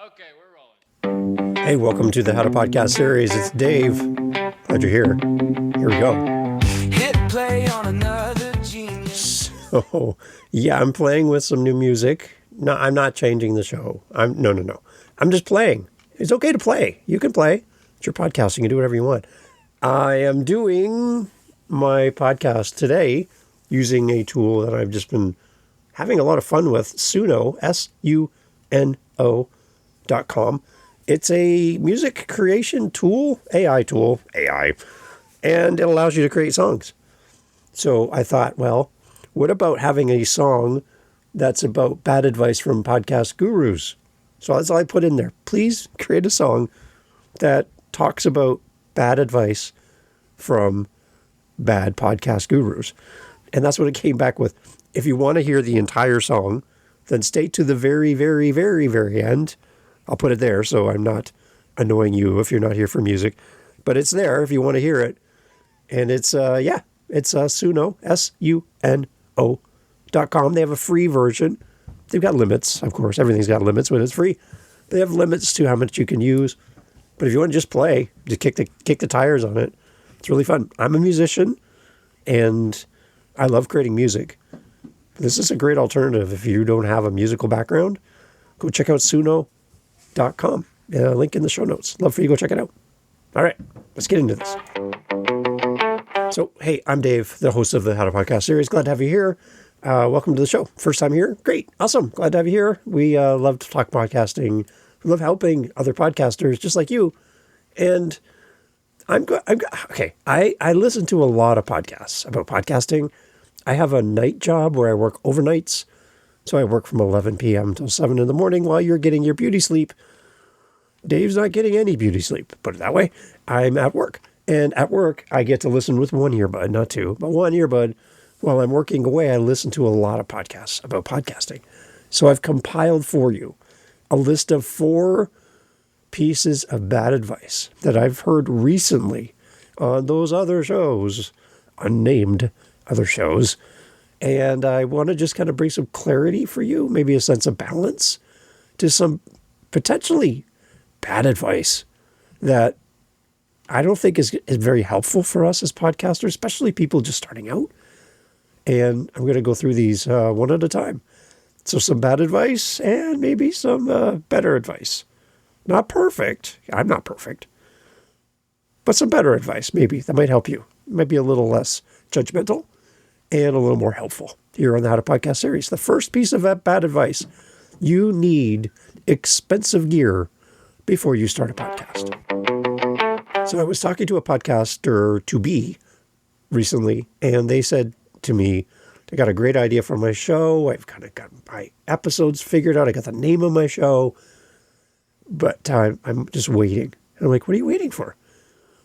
Okay, we're rolling. Hey, welcome to the How to Podcast series. It's Dave. Glad you're here. Here we go. Hit play on another genius. So, yeah, I'm playing with some new music. No, I'm not changing the show. No. I'm just playing. It's okay to play. You can play. It's your podcast. You can do whatever you want. I am doing my podcast today using a tool that I've just been having a lot of fun with, Suno, Suno.com. It's a music creation tool, AI, and it allows you to create songs. So I thought, well, what about having a song that's about bad advice from podcast gurus? So that's all I put in there. Please create a song that talks about bad advice from bad podcast gurus. And that's what it came back with. If you want to hear the entire song, then stay to the very, very, very, very end. I'll put it there so I'm not annoying you if you're not here for music. But it's there if you want to hear it. And it's Suno, Suno.com. They have a free version. They've got limits, of course. Everything's got limits when it's free. They have limits to how much you can use. But if you want to just play, just kick the tires on it. It's really fun. I'm a musician, and I love creating music. This is a great alternative if you don't have a musical background. Go check out Suno.com. Link in the show notes. Love for you to go check it out. All right, let's get into this. So, hey, I'm Dave, the host of the How to Podcast series. Glad to have you here. Welcome to the show. First time here? Great. Awesome. Glad to have you here. We love to talk podcasting. We love helping other podcasters just like you. And okay. I listen to a lot of podcasts about podcasting. I have a night job where I work overnights. So I work from 11 p.m. till 7 in the morning while you're getting your beauty sleep. Dave's not getting any beauty sleep, put it that way. I'm at work. And at work, I get to listen with one earbud, not two, but one earbud. While I'm working away, I listen to a lot of podcasts about podcasting. So I've compiled for you a list of 4 pieces of bad advice that I've heard recently on those other shows, unnamed other shows. And I want to just kind of bring some clarity for you, maybe a sense of balance to some potentially bad advice that I don't think is very helpful for us as podcasters, especially people just starting out. And I'm going to go through these one at a time. So some bad advice and maybe some better advice. Not perfect. I'm not perfect. But some better advice, maybe, that might help you. It might be a little less judgmental and a little more helpful here on the How to Podcast series. The first piece of that bad advice, you need expensive gear before you start a podcast. So I was talking to a podcaster to be recently, and they said to me, I got a great idea for my show. I've kind of got my episodes figured out. I got the name of my show, but I'm just waiting. And I'm like, what are you waiting for?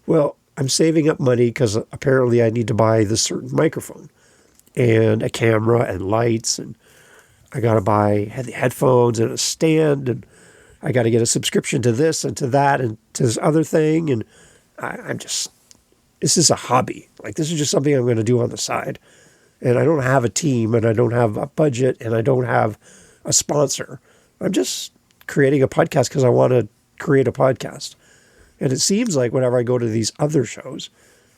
Well, I'm saving up money because apparently I need to buy this certain microphone and a camera and lights, and I got to buy headphones and a stand, and I got to get a subscription to this and to that and to this other thing. And this is a hobby. Like, this is just something I'm going to do on the side. And I don't have a team, and I don't have a budget, and I don't have a sponsor. I'm just creating a podcast because I want to create a podcast. And it seems like whenever I go to these other shows,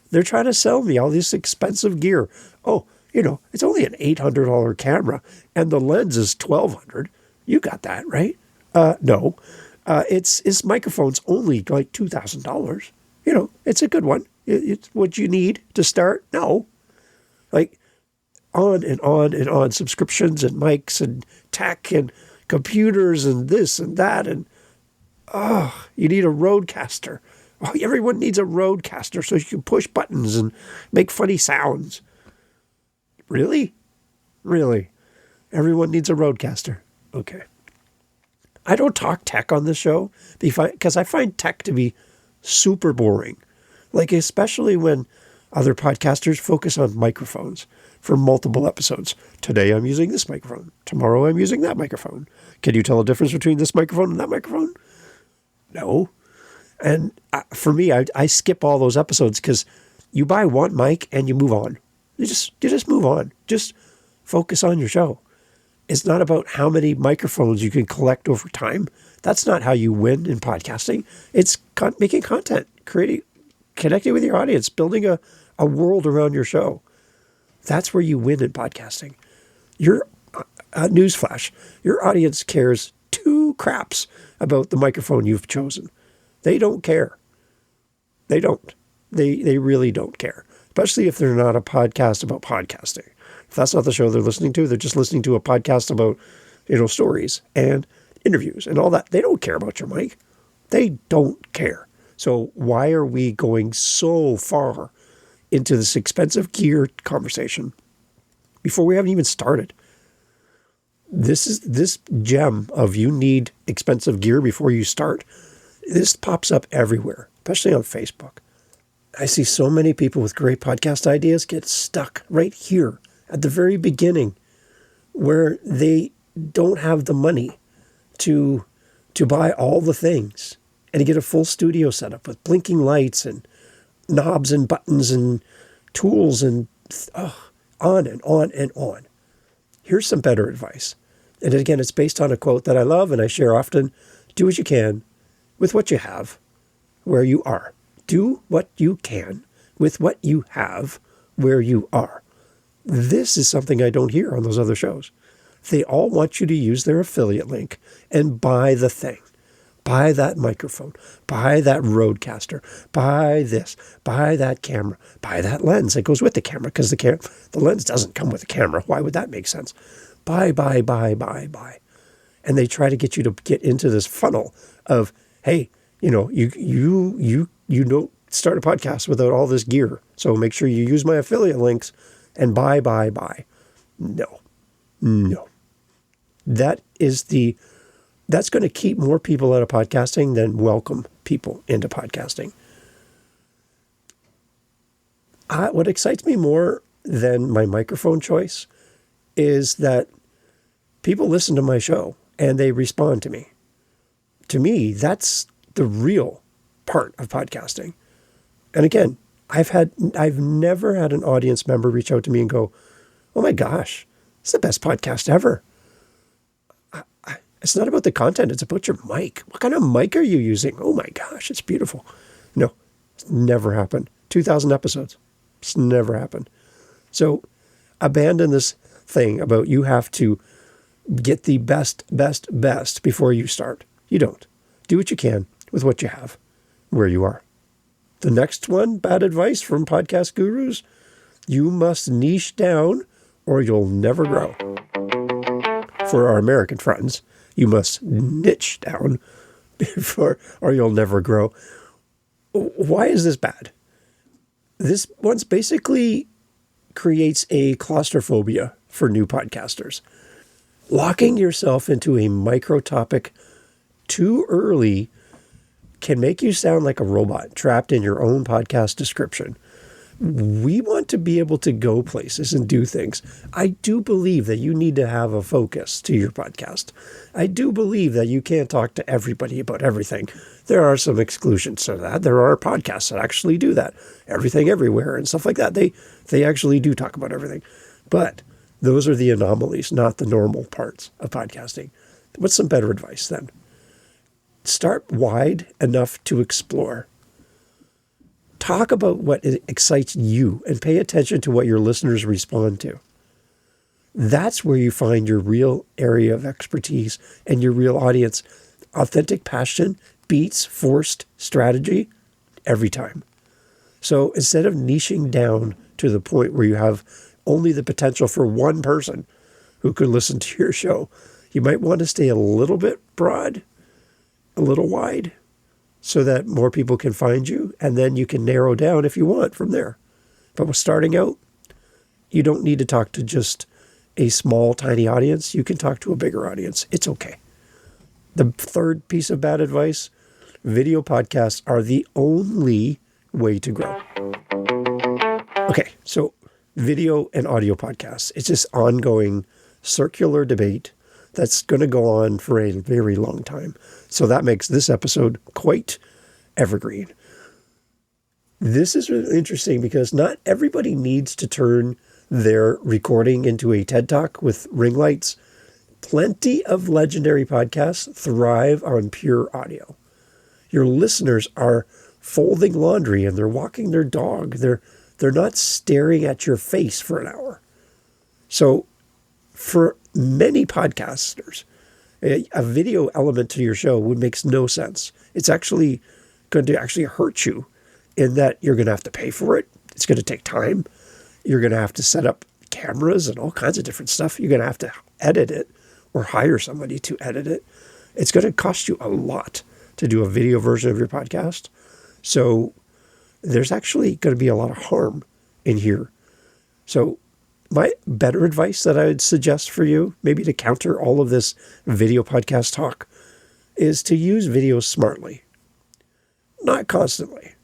they're trying to sell me all this expensive gear. Oh, it's only an $800 camera, and the lens is $1,200. You got that, right? No. It's microphones only like $2,000. It's a good one. It's what you need to start. No. Like, on and on and on, subscriptions and mics and tech and computers and this and that. And, you need a Rodecaster. Oh, everyone needs a Rodecaster so you can push buttons and make funny sounds. Really? Really? Everyone needs a Rodecaster. Okay. I don't talk tech on this show because I find tech to be super boring. Like, especially when other podcasters focus on microphones for multiple episodes. Today I'm using this microphone. Tomorrow I'm using that microphone. Can you tell a difference between this microphone and that microphone? No. And for me, I skip all those episodes because you buy one mic and you move on. You just move on. Just focus on your show. It's not about how many microphones you can collect over time. That's not how you win in podcasting. It's making content, connecting with your audience, building a world around your show. That's where you win in podcasting. Newsflash, your audience cares two craps about the microphone you've chosen. They don't care. They don't. They really don't care, especially if they're not a podcast about podcasting. If that's not the show they're listening to, they're just listening to a podcast about, stories and interviews and all that. They don't care about your mic. They don't care. So why are we going so far into this expensive gear conversation before we haven't even started? This gem of you need expensive gear before you start. This pops up everywhere, especially on Facebook. I see so many people with great podcast ideas get stuck right here at the very beginning where they don't have the money to buy all the things and to get a full studio setup with blinking lights and knobs and buttons and tools and on and on and on. Here's some better advice. And again, it's based on a quote that I love and I share often. Do what you can with what you have where you are. Do what you can with what you have where you are. This is something I don't hear on those other shows. They all want you to use their affiliate link and buy the thing. Buy that microphone. Buy that Rodecaster. Buy this. Buy that camera. Buy that lens that goes with the camera because the lens doesn't come with the camera. Why would that make sense? Buy. And they try to get you to get into this funnel of, hey, you don't start a podcast without all this gear. So make sure you use my affiliate links and buy. No. That's going to keep more people out of podcasting than welcome people into podcasting. What excites me more than my microphone choice is that people listen to my show and they respond to me. To me, that's the real part of podcasting. And again, I've never had an audience member reach out to me and go, "Oh my gosh, it's the best podcast ever." It's not about the content. It's about your mic. What kind of mic are you using? Oh my gosh, it's beautiful. No, it's never happened. 2,000 episodes. It's never happened. So abandon this thing about you have to get the best before you start. You don't. Do what you can with what you have where you are. The next one, bad advice from podcast gurus, you must niche down or you'll never grow. For our American friends, you must niche down or you'll never grow. Why is this bad? This one's basically creates a claustrophobia for new podcasters. Locking yourself into a micro topic too early can make you sound like a robot trapped in your own podcast description. We want to be able to go places and do things. I do believe that you need to have a focus to your podcast. I do believe that you can't talk to everybody about everything. There are some exclusions to that. There are podcasts that actually do that. Everything Everywhere and stuff like that. They actually do talk about everything. But those are the anomalies, not the normal parts of podcasting. What's some better advice then? Start wide enough to explore. Talk about what excites you and pay attention to what your listeners respond to. That's where you find your real area of expertise and your real audience. Authentic passion beats forced strategy every time. So instead of niching down to the point where you have only the potential for one person who could listen to your show, you might want to stay a little bit broad, a little wide, so that more people can find you, and then you can narrow down if you want from there. But with starting out, you don't need to talk to just a small, tiny audience. You can talk to a bigger audience. It's okay. The third piece of bad advice, video podcasts are the only way to grow. Okay, so video and audio podcasts, it's this ongoing circular debate that's going to go on for a very long time. So that makes this episode quite evergreen. This is really interesting because not everybody needs to turn their recording into a TED Talk with ring lights. Plenty of legendary podcasts thrive on pure audio. Your listeners are folding laundry and they're walking their dog. They're not staring at your face for an hour. So for many podcasters, a video element to your show makes no sense. It's actually going to actually hurt you in that you're going to have to pay for it. It's going to take time. You're going to have to set up cameras and all kinds of different stuff. You're going to have to edit it or hire somebody to edit it. It's going to cost you a lot to do a video version of your podcast. So there's actually going to be a lot of harm in here. So my better advice that I would suggest for you, maybe to counter all of this video podcast talk, is to use videos smartly, not constantly.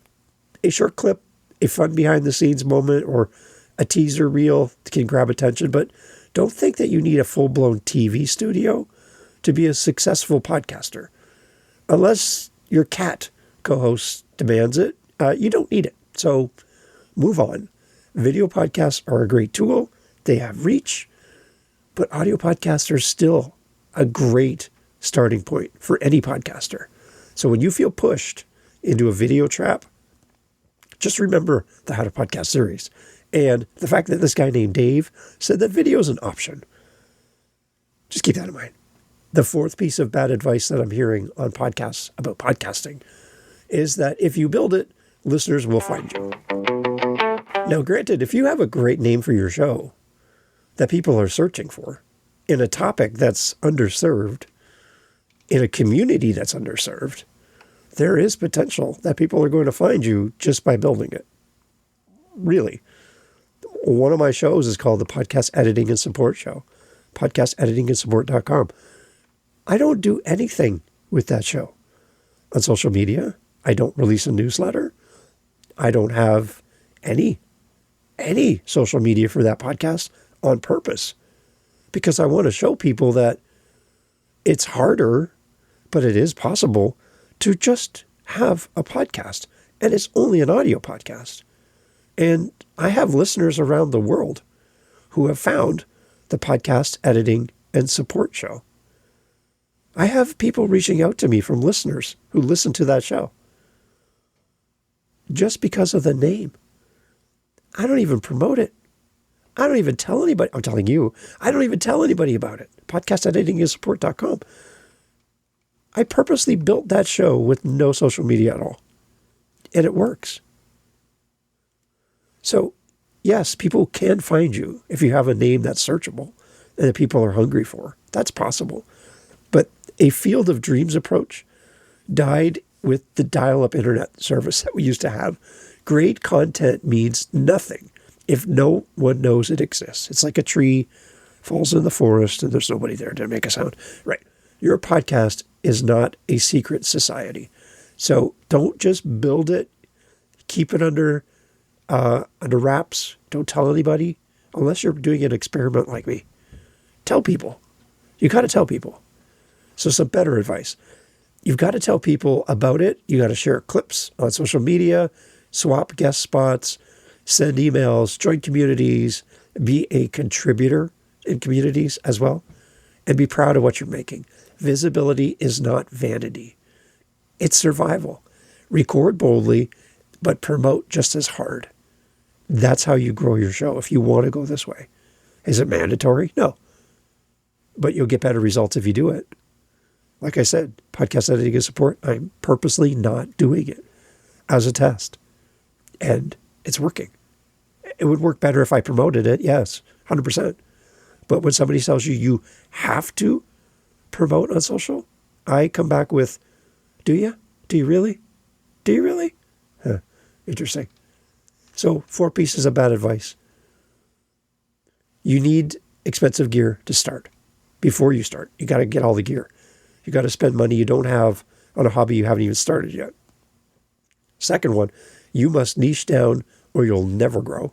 A short clip, a fun behind the scenes moment, or a teaser reel can grab attention, but don't think that you need a full-blown TV studio to be a successful podcaster. Unless your cat co-host demands it, you don't need it. So move on. Video podcasts are a great tool. They have reach, but audio podcasts are still a great starting point for any podcaster. So when you feel pushed into a video trap, just remember the How to Podcast series and the fact that this guy named Dave said that video is an option. Just keep that in mind. The fourth piece of bad advice that I'm hearing on podcasts about podcasting is that if you build it, listeners will find you. Now, granted, if you have a great name for your show that people are searching for in a topic that's underserved, in a community that's underserved, there is potential that people are going to find you just by building it. Really. One of my shows is called the Podcast Editing and Support Show, podcasteditingandsupport.com. I don't do anything with that show on social media. I don't release a newsletter. I don't have any social media for that podcast on purpose because I want to show people that it's harder, but it is possible to just have a podcast, and it's only an audio podcast. And I have listeners around the world who have found the Podcast Editing and Support Show. I have people reaching out to me from listeners who listen to that show just because of the name. I don't even promote it. I don't even tell anybody. I'm telling you, I don't even tell anybody about it. Podcasteditingandsupport.com. I purposely built that show with no social media at all. And it works. So, yes, people can find you if you have a name that's searchable and that people are hungry for. That's possible. But a field of dreams approach died with the dial-up internet service that we used to have. Great content means nothing if no one knows it exists. It's like a tree falls in the forest and there's nobody there to make a sound. Right. Your podcast is not a secret society. So don't just build it. Keep it under wraps. Don't tell anybody unless you're doing an experiment like me. Tell people. You got to tell people. So some better advice. You've got to tell people about it. You got to share clips on social media, swap guest spots, send emails, join communities, be a contributor in communities as well, and be proud of what you're making. Visibility is not vanity. It's survival. Record boldly, but promote just as hard. That's how you grow your show if you want to go this way. Is it mandatory? No. But you'll get better results if you do it. Like I said, podcast editing and support, I'm purposely not doing it as a test. And it's working. It would work better if I promoted it, yes, 100%. But when somebody tells you you have to promote on social, I come back with, do you? Do you really? Do you really? Huh, interesting. So 4 pieces of bad advice. You need expensive gear to start. Before you start, you got to get all the gear. You got to spend money you don't have on a hobby you haven't even started yet. Second one, you must niche down or you'll never grow.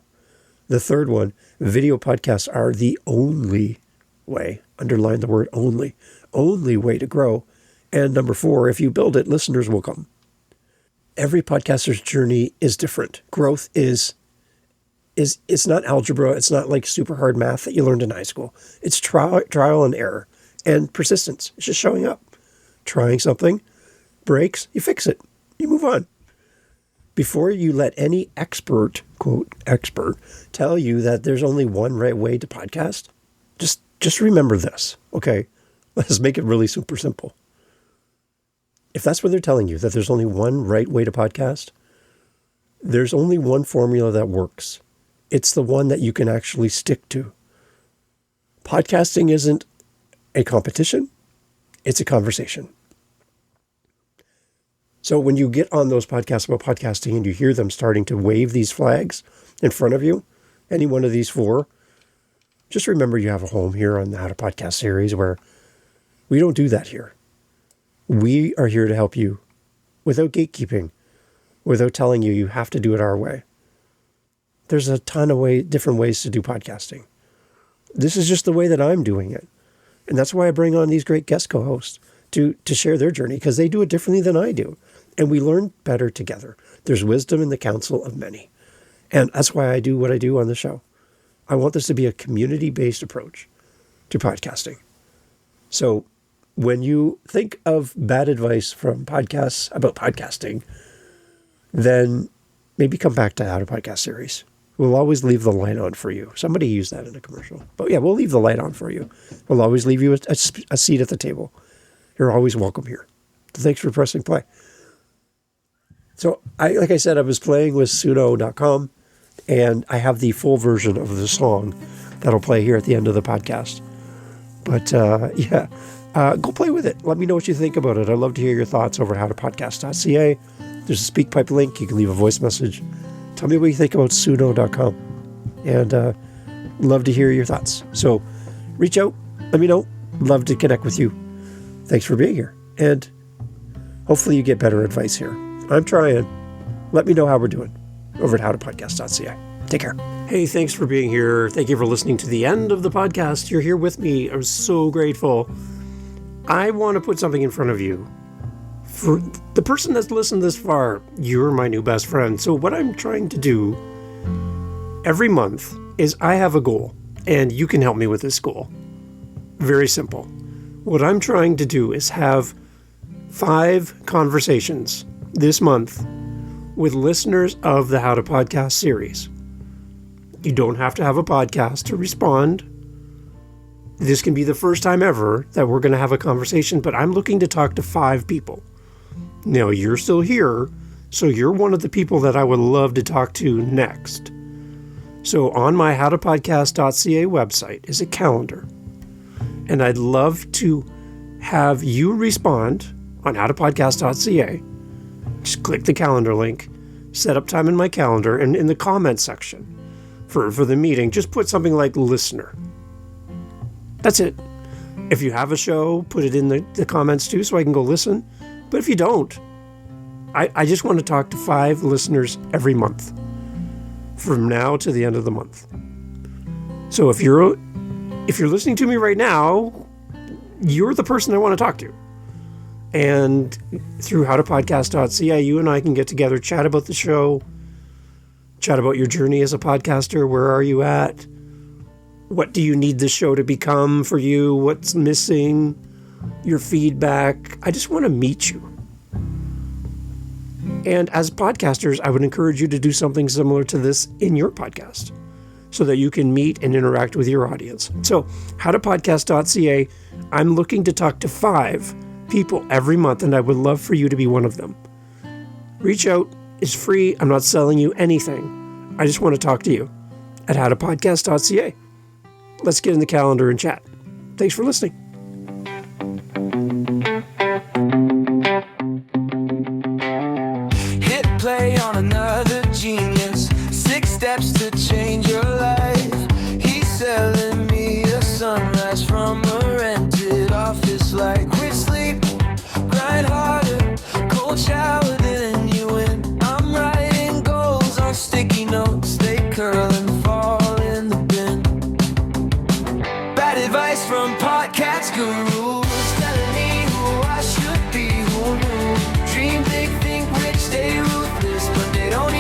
The third one, video podcasts are the only way, underline the word only way to grow. And number 4, if you build it, listeners will come. Every podcaster's journey is different. Growth is it's not algebra. It's not like super hard math that you learned in high school. It's trial and error. and persistence. It's just showing up, trying something, breaks, you fix it, you move on. Before you let any expert, quote, expert, tell you that there's only one right way to podcast, just remember this, okay? Let's make it really super simple. If that's what they're telling you, that there's only one right way to podcast, there's only one formula that works. It's the one that you can actually stick to. Podcasting isn't a competition, it's a conversation. So when you get on those podcasts about podcasting and you hear them starting to wave these flags in front of you, any one of these four, just remember you have a home here on the How to Podcast series where we don't do that here. We are here to help you without gatekeeping, without telling you you have to do it our way. There's a ton of different ways to do podcasting. This is just the way that I'm doing it. And that's why I bring on these great guest co-hosts to share their journey, because they do it differently than I do. And we learn better together. There's wisdom in the counsel of many. And that's why I do what I do on the show. I want this to be a community-based approach to podcasting. So when you think of bad advice from podcasts about podcasting, then maybe come back to How to Podcast series. We'll always leave the light on for you. Somebody used that in a commercial. But yeah, we'll leave the light on for you. We'll always leave you a seat at the table. You're always welcome here. Thanks for pressing play. So, like I said, I was playing with Suno.com, and I have the full version of the song that'll play here at the end of the podcast. But go play with it. Let me know what you think about it. I'd love to hear your thoughts over at howtopodcast.ca. There's a SpeakPipe link. You can leave a voice message. Tell me what you think about Suno.com. And love to hear your thoughts. So reach out. Let me know. Love to connect with you. Thanks for being here. And hopefully you get better advice here. I'm trying. Let me know how we're doing over at howtopodcast.ca. Take care. Hey, thanks for being here. Thank you for listening to the end of the podcast. You're here with me. I'm so grateful. I want to put something in front of you. For the person that's listened this far, you're my new best friend. So what I'm trying to do every month is I have a goal, and you can help me with this goal. Very simple. What I'm trying to do is have 5 conversations this month with listeners of the How to Podcast series. You don't have to have a podcast to respond. This can be the first time ever that we're going to have a conversation, but I'm looking to talk to 5 people. Now, you're still here, so you're one of the people that I would love to talk to next. So on my howtopodcast.ca website is a calendar, and I'd love to have you respond on howtopodcast.ca. Just click the calendar link, set up time in my calendar, and in the comment section for the meeting, just put something like listener. That's it. If you have a show, put it in the comments too so I can go listen. But if you don't, I just want to talk to 5 listeners every month from now to the end of the month. So if you're listening to me right now, you're the person I want to talk to. And through howtopodcast.ca, you and I can get together, chat about the show, chat about your journey as a podcaster. Where are you at? What do you need the show to become for you? What's missing? Your feedback. I just want to meet you. And as podcasters, I would encourage you to do something similar to this in your podcast so that you can meet and interact with your audience. So, howtopodcast.ca, I'm looking to talk to 5 people every month, and I would love for you to be one of them. Reach out. It's free. I'm not selling you anything. I just want to talk to you at howtopodcast.ca. Let's get in the calendar and chat. Thanks for listening. Hit play on another genius. 6 steps to change your life. He's selling me a sunrise from a rented office light. Quit sleep, grind harder, cold shower, then you win. I'm writing goals on sticky notes. They curl and fall in the bin. Bad advice from podcast gurus telling me who I should be, who knew. Dream big, think rich, stay ruthless, but they don't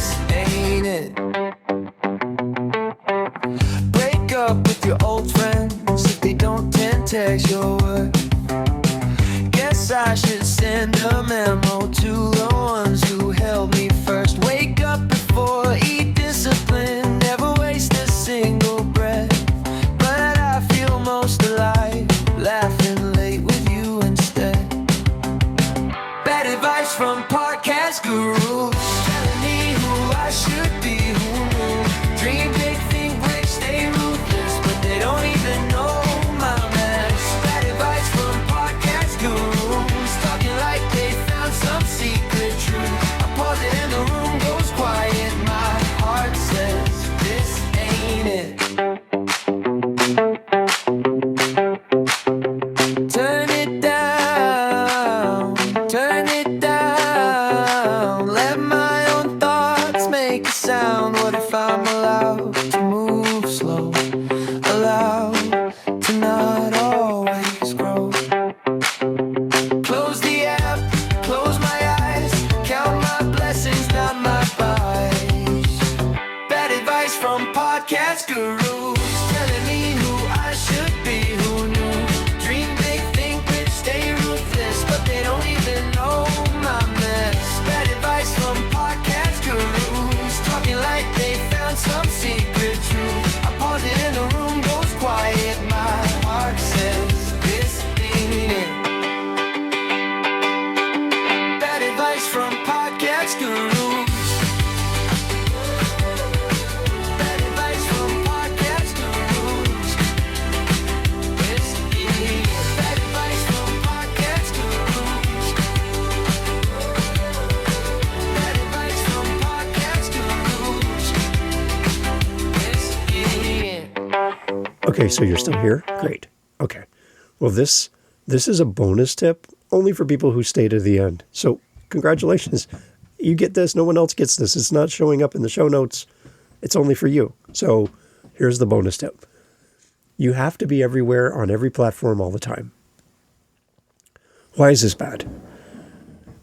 this ain't it. Break up with your old friends if they don't text your word. Guess I should send a memo to the ones who held me first. Wake up before, eat discipline, never waste a single breath. But I feel most alive, laughing late with you instead. Bad advice from podcast gurus, telling me who I should be, who knew. Dream big, think rich, stay ruthless, but they don't even know my mess. Bad advice from podcast gurus, talking like they found some secret truth. I pause it and the room goes quiet. My heart says this ain't it. Turn it down, turn it down. Let my own thoughts make a sound. What if I'm allowed to move slow? Allowed to not always grow. Close the app, close my eyes, count my blessings, not my buys. Bad advice from podcast gurus, telling me who I should be, who knew. Dream big, think rich, stay ruthless, but they don't even know my mess. Bad advice from podcast gurus, talking like they found some secret truth. I pause it and the room goes quiet. My heart says this ain't it. Bad advice from podcast gurus. Bad advice from podcast gurus. This ain't it. Bad advice from podcast gurus. Bad advice from podcast gurus. This ain't it. Okay, so you're still here? Great. Okay. Well, this is a bonus tip only for people who stay to the end. So congratulations. You get this. No one else gets this. It's not showing up in the show notes. It's only for you. So here's the bonus tip. You have to be everywhere on every platform all the time. Why is this bad?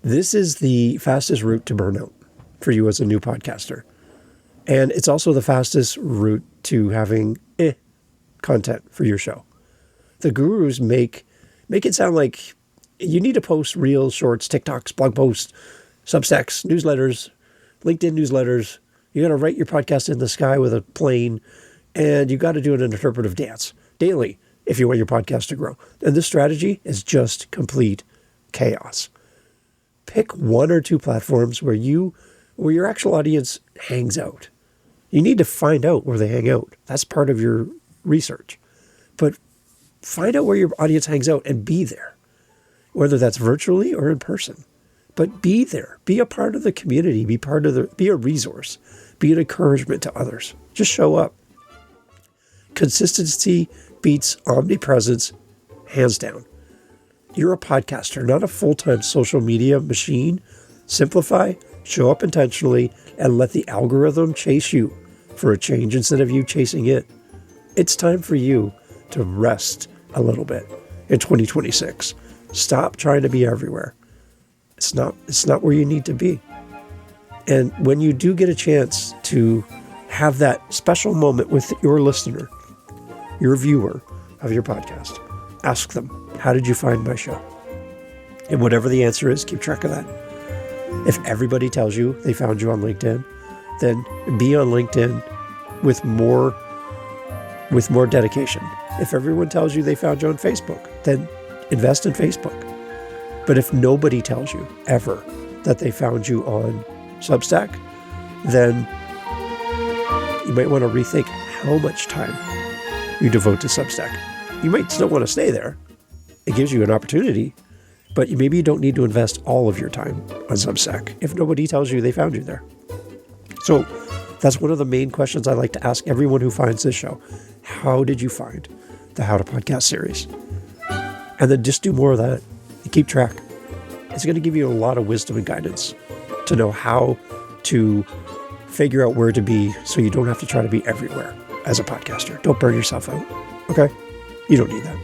This is the fastest route to burnout for you as a new podcaster. And it's also the fastest route to having content for your show. The gurus make it sound like you need to post reels, shorts, TikToks, blog posts, Substacks, newsletters, LinkedIn newsletters. You got to write your podcast in the sky with a plane, and you got to do an interpretive dance daily if you want your podcast to grow. And this strategy is just complete chaos. Pick one or two platforms where your actual audience hangs out. You need to find out where they hang out. That's part of your research. But find out where your audience hangs out and be there, whether that's virtually or in person. But be there. Be a part of the community. Be a resource. Be an encouragement to others. Just show up. Consistency beats omnipresence, hands down. You're a podcaster, not a full-time social media machine. Simplify, show up intentionally, and let the algorithm chase you for a change instead of you chasing it. It's time for you to rest a little bit in 2026. Stop trying to be everywhere. It's not where you need to be. And when you do get a chance to have that special moment with your listener, your viewer of your podcast, ask them, how did you find my show? And whatever the answer is, keep track of that. If everybody tells you they found you on LinkedIn, then be on LinkedIn with more dedication. If everyone tells you they found you on Facebook, then invest in Facebook. But if nobody tells you ever that they found you on Substack, then you might want to rethink how much time you devote to Substack. You might still want to stay there. It gives you an opportunity, but maybe you don't need to invest all of your time on Substack if nobody tells you they found you there. So that's one of the main questions I like to ask everyone who finds this show. How did you find the How to Podcast series? And then just do more of that. Keep track. It's going to give you a lot of wisdom and guidance to know how to figure out where to be so you don't have to try to be everywhere as a podcaster. Don't burn yourself out. Okay? You don't need that.